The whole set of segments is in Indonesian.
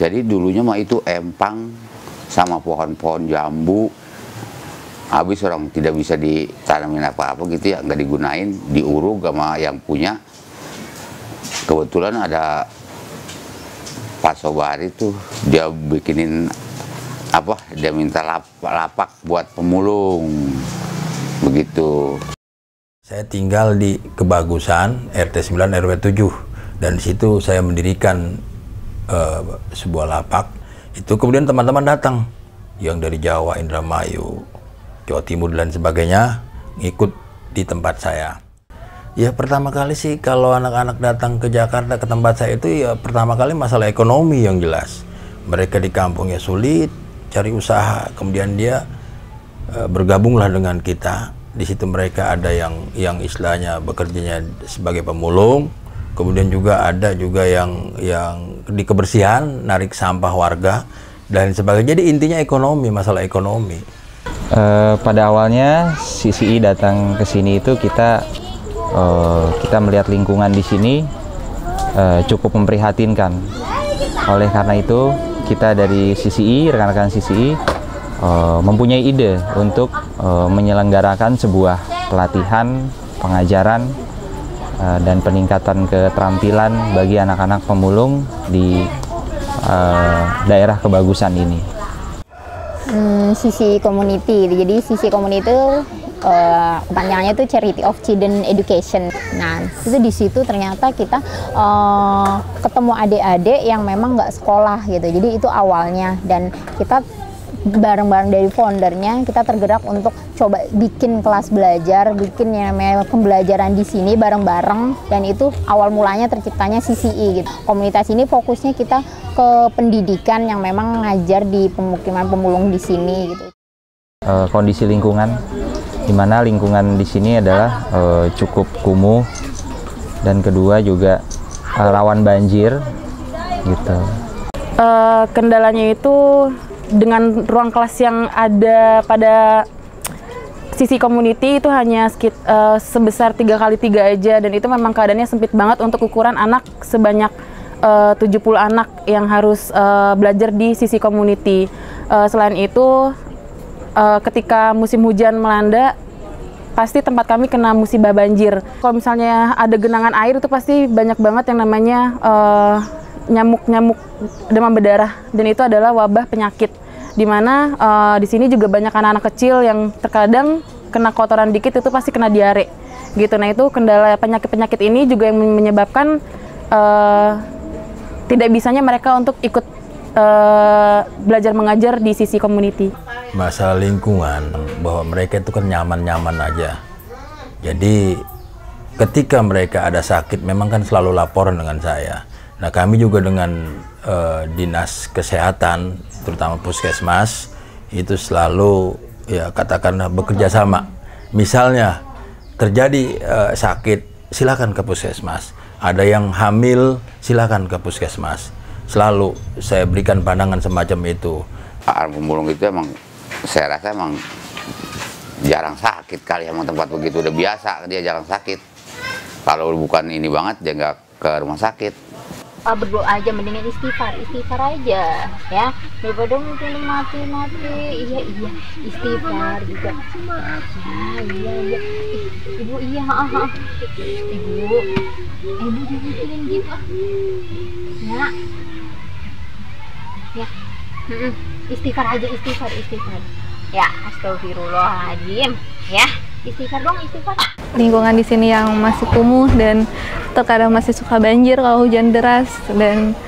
Jadi dulunya mah itu empang sama pohon-pohon jambu. Habis orang tidak bisa ditanamin apa-apa gitu ya, nggak digunain, diuruk sama yang punya. Kebetulan ada Pak Sobari tuh, dia bikinin apa, dia minta lapak buat pemulung, begitu. Saya tinggal di Kebagusan, RT 9 RW 7, dan di situ saya mendirikan sebuah lapak. Itu kemudian teman-teman datang yang dari Jawa, Indramayu, Jawa Timur dan sebagainya, ngikut di tempat saya. Ya pertama kali sih kalau anak-anak datang ke Jakarta ke tempat saya itu ya pertama kali masalah ekonomi yang jelas. Mereka di kampungnya sulit cari usaha, kemudian dia bergabunglah dengan kita. Di situ mereka ada yang istilahnya bekerjanya sebagai pemulung, kemudian juga ada yang di kebersihan, narik sampah warga dan sebagainya. Jadi intinya ekonomi, masalah ekonomi. Pada awalnya CCI datang ke sini itu kita melihat lingkungan di sini cukup memprihatinkan. Oleh karena itu kita dari CCI, rekan-rekan CCI mempunyai ide untuk menyelenggarakan sebuah pelatihan, pengajaran dan peningkatan keterampilan bagi anak-anak pemulung di daerah Kebagusan ini. CCI Community, jadi CCI Community itu kepanjangannya itu Charity of Children Education. Nah, itu di situ ternyata kita ketemu adik-adik yang memang nggak sekolah gitu. Jadi itu awalnya, dan kita bareng-bareng dari foundernya kita tergerak untuk coba bikin kelas belajar, bikin yang namanya pembelajaran di sini bareng-bareng, dan itu awal mulanya terciptanya CCI gitu. Komunitas ini fokusnya kita ke pendidikan yang memang ngajar di pemukiman pemulung di sini gitu. Kondisi lingkungan, di mana lingkungan di sini adalah cukup kumuh, dan kedua juga rawan banjir gitu. Kendalanya itu dengan ruang kelas yang ada pada sisi community itu hanya sebesar 3x3 aja, dan itu memang keadaannya sempit banget untuk ukuran anak sebanyak 70 anak yang harus belajar di sisi community. Selain itu, ketika musim hujan melanda, pasti tempat kami kena musibah banjir. Kalau misalnya ada genangan air itu pasti banyak banget yang namanya nyamuk demam berdarah, dan itu adalah wabah penyakit, di mana di sini juga banyak anak-anak kecil yang terkadang kena kotoran dikit itu pasti kena diare gitu. Nah, itu kendala penyakit-penyakit ini juga yang menyebabkan tidak bisanya mereka untuk ikut belajar mengajar di sisi community. Masalah lingkungan, bahwa mereka itu kan nyaman-nyaman aja. Jadi ketika mereka ada sakit memang kan selalu laporan dengan saya. Nah, kami juga dengan dinas kesehatan, terutama puskesmas, itu selalu ya katakanlah bekerja sama. Misalnya terjadi sakit, silakan ke puskesmas. Ada yang hamil, silakan ke puskesmas. Selalu saya berikan pandangan semacam itu. Anak pemulung itu emang saya rasa emang jarang sakit kali, emang tempat begitu udah biasa dia jarang sakit. Kalau bukan ini banget dia nggak ke rumah sakit. Berdoa aja, mendingan istighfar aja ya, daripada mungkin mati. Iya istighfar juga. Iya ibu, iya ibu jangan mikirin gitu ya istighfar aja, istighfar ya, astagfirullahaladzim ya, istighfar. Lingkungan di sini yang masih kumuh dan terkadang masih suka banjir kalau hujan deras, dan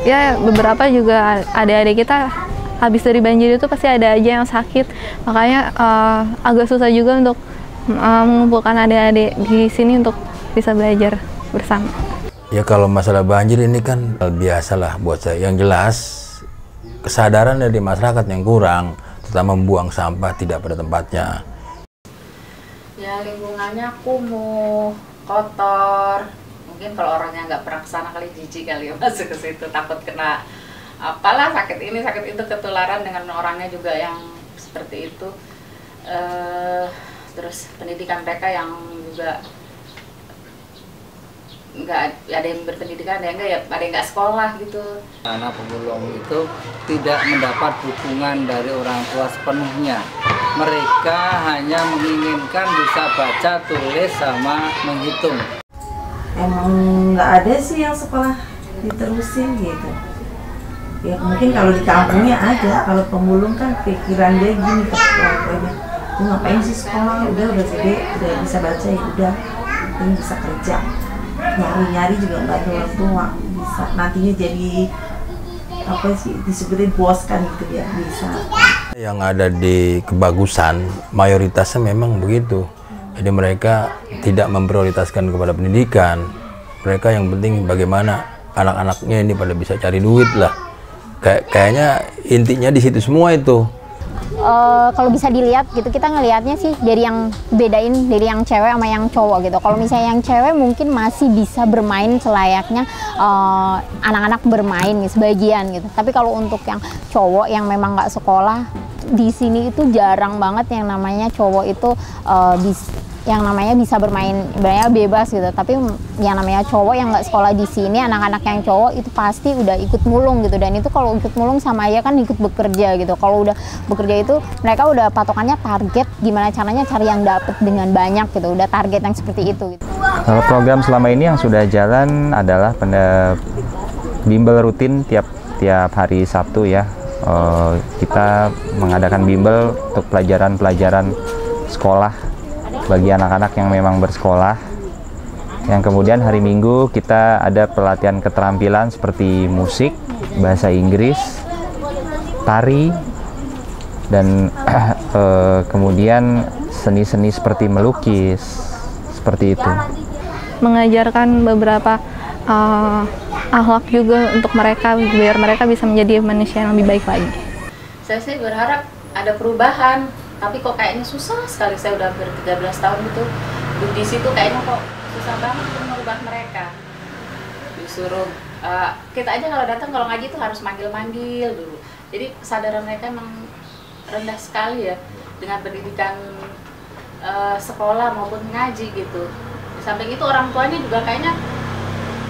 ya beberapa juga adik-adik kita habis dari banjir itu pasti ada aja yang sakit, makanya agak susah juga untuk mengumpulkan adik-adik di sini untuk bisa belajar bersama. Ya kalau masalah banjir ini kan biasalah buat saya. Yang jelas kesadaran dari masyarakat yang kurang, terutama membuang sampah tidak pada tempatnya. Ya lingkungannya kumuh, kotor. Mungkin kalau orangnya nggak pernah kesana kali jijik kali ya masuk ke situ, takut kena apalah sakit ini sakit itu, ketularan dengan orangnya juga yang seperti itu. Terus pendidikan mereka yang juga nggak ada yang berpendidikan, ada yang enggak, ya ada yang nggak sekolah gitu. Anak pemulung itu tidak mendapat dukungan dari orang tua sepenuhnya. Mereka hanya menginginkan bisa baca, tulis, sama menghitung. Emang nggak ada sih yang sekolah diterusin gitu. Ya mungkin kalau di kampungnya ada, kalau pemulung kan pikiran dia gini ke orang tuanya, lu ngapain sih sekolah, udah gede, udah bisa baca ya udah, ini bisa kerja, nyari-nyari juga bantu orang tua, bisa nantinya jadi apa sih disebutin bos kan gitu ya, bisa. Yang ada di Kebagusan mayoritasnya memang begitu. Jadi mereka tidak memprioritaskan kepada pendidikan. Mereka yang penting bagaimana anak-anaknya ini pada bisa cari duit lah. Kayaknya intinya di situ semua itu. Kalau bisa dilihat gitu, kita ngelihatnya sih dari yang bedain dari yang cewek sama yang cowok gitu. Kalau misalnya yang cewek mungkin masih bisa bermain selayaknya anak-anak bermain nih, sebagian gitu. Tapi kalau untuk yang cowok yang memang nggak sekolah, di sini itu jarang banget yang namanya cowok itu yang namanya bisa bermain sebenarnya bebas gitu. Tapi yang namanya cowok yang nggak sekolah di sini, anak-anak yang cowok itu pasti udah ikut mulung gitu. Dan itu kalau ikut mulung sama aja kan ikut bekerja gitu. Kalau udah bekerja itu mereka udah patokannya target, gimana caranya cari yang dapet dengan banyak gitu. Udah target yang seperti itu gitu. Kalau program selama ini yang sudah jalan adalah bimbel rutin tiap hari Sabtu ya. Kita mengadakan bimbel untuk pelajaran-pelajaran sekolah bagi anak-anak yang memang bersekolah. Yang kemudian hari Minggu kita ada pelatihan keterampilan seperti musik, bahasa Inggris, tari, dan kemudian seni-seni seperti melukis, seperti itu. Mengajarkan beberapa akhlak juga untuk mereka, biar mereka bisa menjadi manusia yang lebih baik lagi. Saya sih berharap ada perubahan, tapi kok kayaknya susah sekali. Saya udah hampir 13 tahun gitu di situ, kayaknya kok susah banget untuk merubah mereka. Disuruh kita aja kalau datang, kalau ngaji itu harus manggil-manggil dulu. Jadi kesadaran mereka emang rendah sekali ya dengan pendidikan sekolah maupun ngaji gitu. Di samping itu orang tuanya juga kayaknya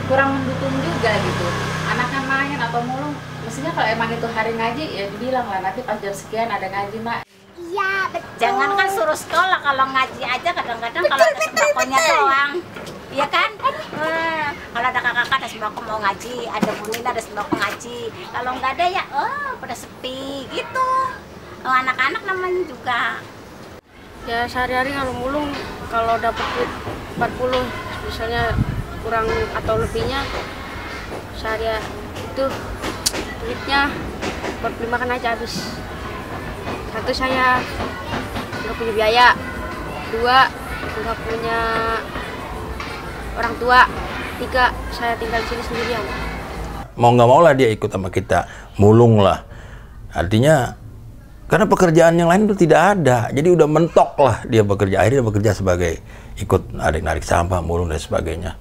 kurang mendukung juga gitu. Anaknya main atau mulung, mestinya kalau emang itu hari ngaji ya dibilang lah, nanti pas jam sekian ada ngaji mak. Iya, betul. Jangan kan suruh sekolah, kalau ngaji aja kadang-kadang kalau ada sembakonya doang. Iya kan? Kalau ada kakak-kakak ada sembako mau ngaji, ada bunin ada sembako ngaji. Kalau nggak ada ya, pada sepi gitu. Anak-anak namanya juga. Ya sehari-hari kalau mulung, kalau dapat duit 40, misalnya kurang atau lebihnya, sehari itu duitnya buat beli makan aja habis. Satu, saya nggak punya biaya. Dua, nggak punya orang tua. Tiga, saya tinggal di sini sendirian. Mau nggak mau lah dia ikut sama kita, mulung lah. Artinya karena pekerjaan yang lain itu tidak ada, jadi udah mentok lah dia bekerja. Akhirnya dia bekerja sebagai ikut narik sampah, mulung dan sebagainya.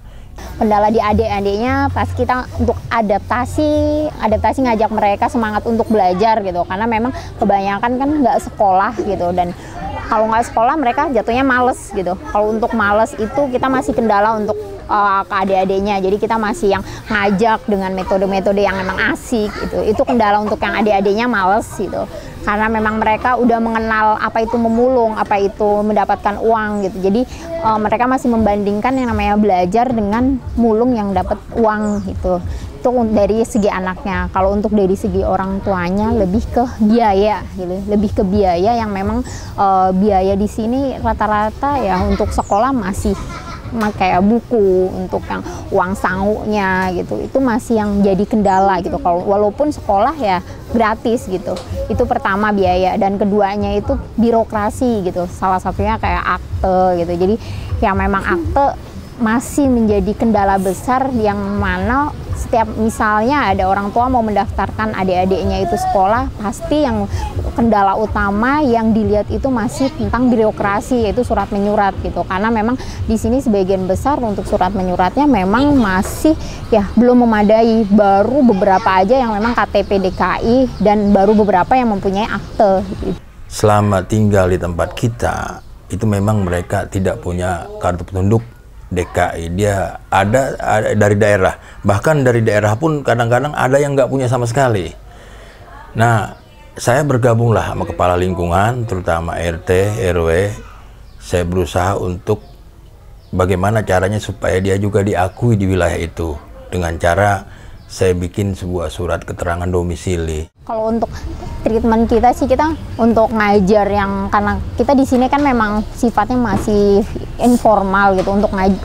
Kendala di adik-adiknya pas kita untuk adaptasi ngajak mereka semangat untuk belajar gitu, karena memang kebanyakan kan nggak sekolah gitu, dan kalau nggak sekolah mereka jatuhnya males gitu. Kalau untuk males itu kita masih kendala untuk ke adik-adiknya, jadi kita masih yang ngajak dengan metode-metode yang memang asik gitu. Itu kendala untuk yang adik-adiknya males gitu, karena memang mereka udah mengenal apa itu memulung, apa itu mendapatkan uang gitu. Jadi mereka masih membandingkan yang namanya belajar dengan mulung yang dapat uang gitu. Itu dari segi anaknya. Kalau untuk dari segi orang tuanya lebih ke biaya gitu, lebih ke biaya yang memang biaya di sini rata-rata ya untuk sekolah masih kayak buku, untuk yang uang sanggunya gitu, itu masih yang jadi kendala gitu. Kalau walaupun sekolah ya gratis gitu, itu pertama biaya, dan keduanya itu birokrasi gitu. Salah satunya kayak akte gitu. Jadi yang memang akte masih menjadi kendala besar, yang mana setiap misalnya ada orang tua mau mendaftarkan adik-adiknya itu sekolah, pasti yang kendala utama yang dilihat itu masih tentang birokrasi, yaitu surat menyurat gitu. Karena memang di sini sebagian besar untuk surat menyuratnya memang masih ya belum memadai, baru beberapa aja yang memang KTP DKI dan baru beberapa yang mempunyai akte gitu. Selama tinggal di tempat kita itu memang mereka tidak punya kartu penduduk DKI, dia ada dari daerah, bahkan dari daerah pun kadang-kadang ada yang nggak punya sama sekali. Nah, saya bergabunglah sama kepala lingkungan, terutama RT, RW. Saya berusaha untuk bagaimana caranya supaya dia juga diakui di wilayah itu, dengan cara saya bikin sebuah surat keterangan domisili. Kalau untuk treatment kita sih, kita untuk ngajar yang, karena kita di sini kan memang sifatnya masih informal gitu,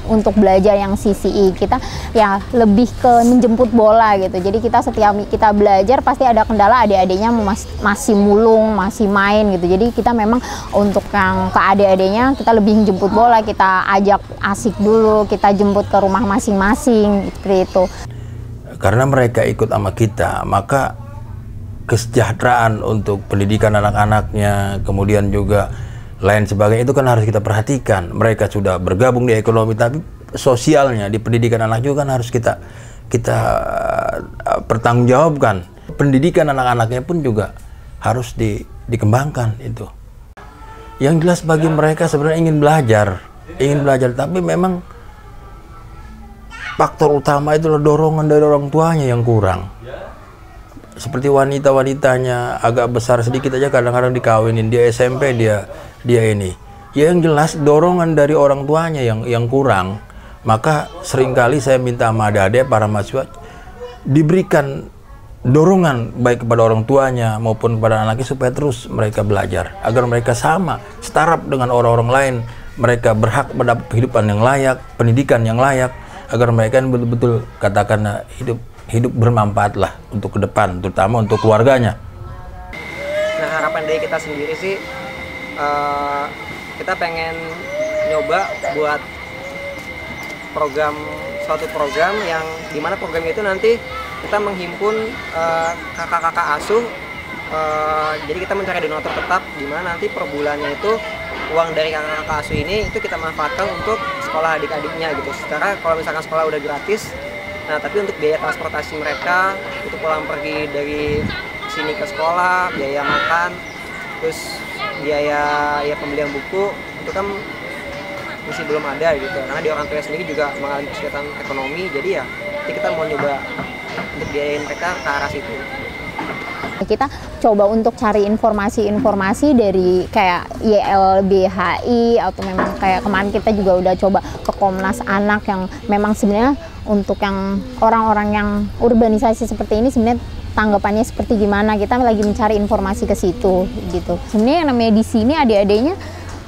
untuk belajar yang CCI kita ya lebih ke menjemput bola gitu. Jadi kita setiap kita belajar pasti ada kendala, adik-adiknya masih mulung, masih main gitu. Jadi kita memang untuk yang ke adik-adiknya kita lebih menjemput bola, kita ajak asik dulu, kita jemput ke rumah masing-masing seperti itu. Karena mereka ikut sama kita, maka kesejahteraan untuk pendidikan anak-anaknya, kemudian juga lain sebagainya itu kan harus kita perhatikan. Mereka sudah bergabung di ekonomi, tapi sosialnya di pendidikan anak juga kan harus kita pertanggungjawabkan. Pendidikan anak-anaknya pun juga harus dikembangkan itu. Yang jelas bagi mereka sebenarnya ingin belajar, tapi memang faktor utama itu dorongan dari orang tuanya yang kurang. Seperti wanita-wanitanya agak besar sedikit aja kadang-kadang dikawinin, dia SMP dia ini. Ya yang jelas dorongan dari orang tuanya yang kurang. Maka seringkali saya minta sama adik-adik para mahasiswa diberikan dorongan baik kepada orang tuanya maupun kepada anaknya supaya terus mereka belajar, agar mereka sama, setaraf dengan orang-orang lain. Mereka berhak mendapat kehidupan yang layak, pendidikan yang layak, agar mereka betul-betul katakan hidup bermanfaat lah untuk ke depan, terutama untuk keluarganya. Nah, harapan dari kita sendiri sih, kita pengen nyoba buat suatu program yang dimana program itu nanti kita menghimpun kakak-kakak asuh. Jadi kita mencari donatur tetap, dimana nanti per bulannya itu uang dari kakak-kakak asuh ini itu kita manfaatkan untuk sekolah adik-adiknya gitu. Sekarang kalau misalkan sekolah udah gratis, nah tapi untuk biaya transportasi mereka, untuk pulang pergi dari sini ke sekolah, biaya makan, terus biaya pembelian buku itu kan masih belum ada gitu. Karena di orang tua sendiri juga mengalami kesulitan ekonomi, jadi ya kita mau nyoba untuk biayain mereka ke arah situ. Kita coba untuk cari informasi dari kayak YLBHI, atau memang kayak kemarin kita juga udah coba ke Komnas Anak, yang memang sebenarnya untuk yang orang-orang yang urbanisasi seperti ini sebenarnya tanggapannya seperti gimana. Kita lagi mencari informasi ke situ gitu. Sebenarnya yang namanya di sini adik-adiknya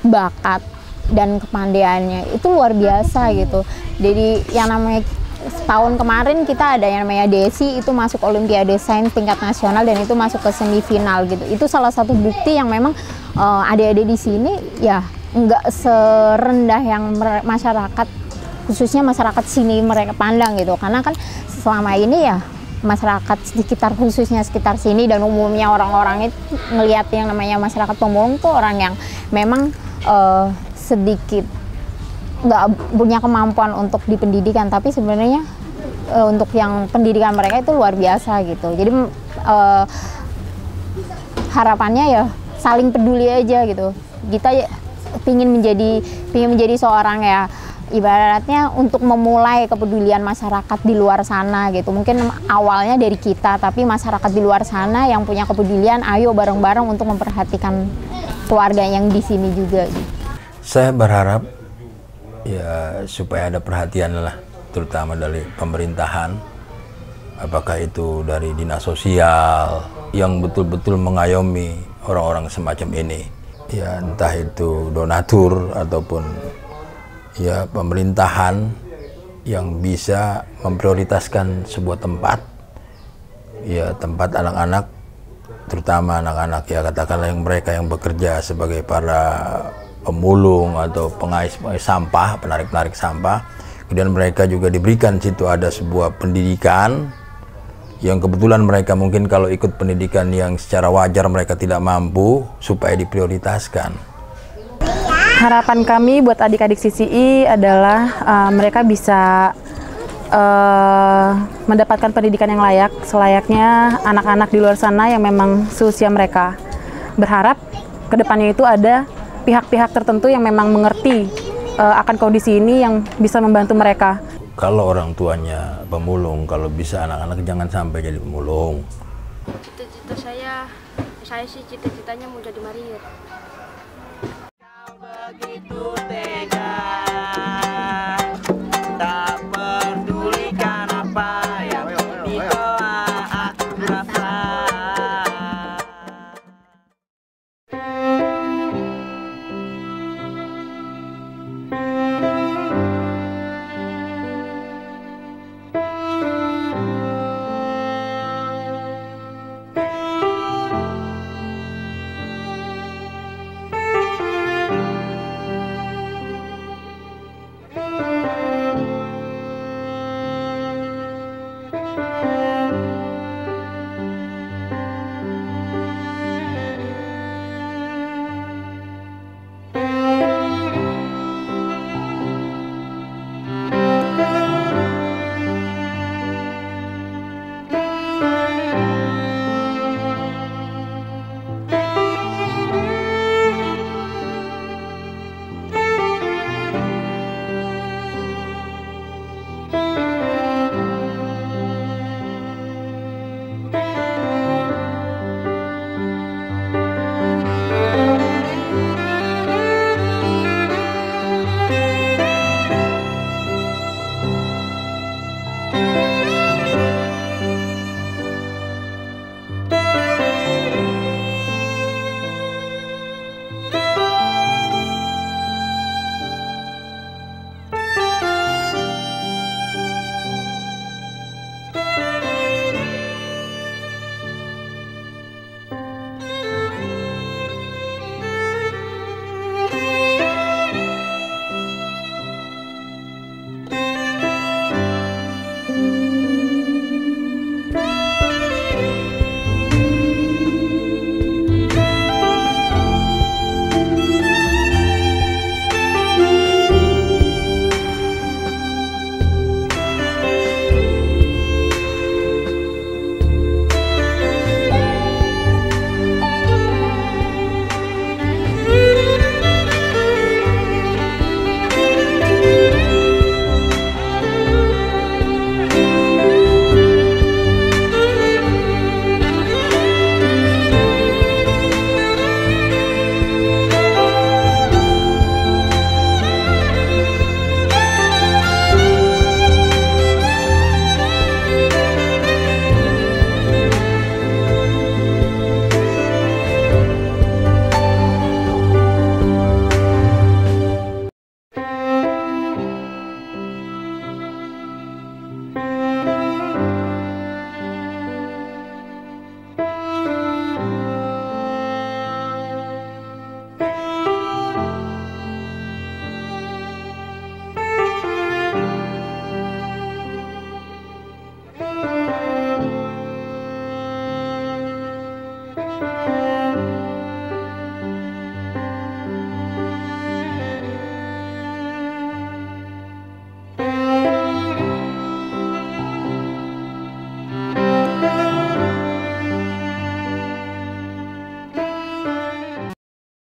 bakat dan kepandaiannya itu luar biasa gitu. Jadi yang namanya tahun kemarin kita ada yang namanya Desi, itu masuk Olimpiade Sains tingkat nasional dan itu masuk ke semifinal gitu. Itu salah satu bukti yang memang adik-adik di sini ya nggak serendah yang masyarakat, khususnya masyarakat sini mereka pandang gitu. Karena kan selama ini ya masyarakat sekitar, khususnya sekitar sini dan umumnya orang-orang itu ngelihat yang namanya masyarakat pemulung tuh orang yang memang sedikit nggak punya kemampuan untuk di pendidikan, tapi sebenarnya untuk yang pendidikan mereka itu luar biasa gitu. Jadi harapannya ya saling peduli aja gitu. Kita pingin menjadi seorang ya ibaratnya untuk memulai kepedulian masyarakat di luar sana gitu. Mungkin awalnya dari kita, tapi masyarakat di luar sana yang punya kepedulian, ayo bareng-bareng untuk memperhatikan keluarga yang di sini juga gitu. Saya berharap ya supaya ada perhatian lah, terutama dari pemerintahan, apakah itu dari dinas sosial yang betul-betul mengayomi orang-orang semacam ini, ya entah itu donatur ataupun ya pemerintahan yang bisa memprioritaskan sebuah tempat, ya tempat anak-anak, terutama anak-anak ya katakanlah yang mereka yang bekerja sebagai para pemulung atau pengais sampah, penarik sampah. Kemudian mereka juga diberikan situ ada sebuah pendidikan yang kebetulan mereka mungkin kalau ikut pendidikan yang secara wajar mereka tidak mampu, supaya diprioritaskan. Harapan kami buat adik-adik CCI adalah mereka bisa mendapatkan pendidikan yang layak, selayaknya anak-anak di luar sana yang memang seusia mereka. Berharap kedepannya itu ada pihak-pihak tertentu yang memang mengerti akan kondisi ini yang bisa membantu mereka. Kalau orang tuanya pemulung, kalau bisa anak-anak jangan sampai jadi pemulung. Cita-cita saya sih cita-citanya mau jadi marinir.